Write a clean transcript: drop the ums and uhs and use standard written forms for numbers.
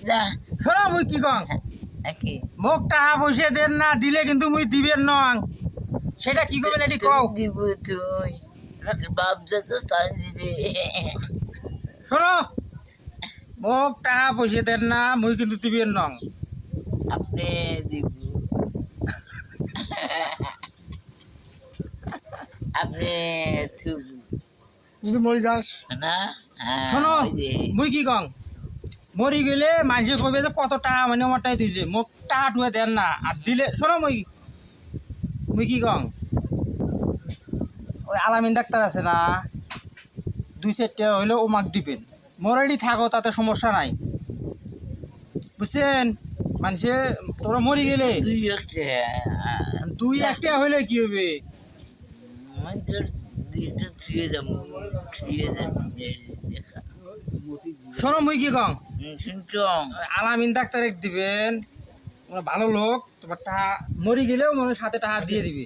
না শোনো মুই কি কং কি মোক টাকা পয়সা দেন না দিলে কিন্তু মুই দিবেন নং সেটা কি করবেন এটি কও দিব তুই তোর বাপ যত তাই দিবে শোনো মোক টাকা পয়সা দেন না মুই কিন্তু দিবেন নং আপনি দিব আপনি থুব যদি মরে যাস না শোনো মুই কি কং মরি গেলে মানুষে কবে যে কত টাকা মানে আমার টাকা দিয়েছে মোক টাকা টুয়া দেন না আর দিলে শোনো মুই মুই কি কং ওই আলামিন ডাক্তার আছে না 2-4 টাকা হইলেও ও মাক দিবেন মরাইডি থাকো তাতে সমস্যা নাই বুঝছেন মানুষে তোমরা মরি গেলে তুই একটা 2-1 টাকা হইলে কি হবে আমি তোর দিকটা ছুঁয়ে যাবো দেখা শোনো মুই কি কং শুনছং ওই আলামিন ডাক্তার দিবেন তোমরা ভালো লোক তোমার টাকা মরি গেলেও মনে হয় সাথে টাকা দিয়ে দিবে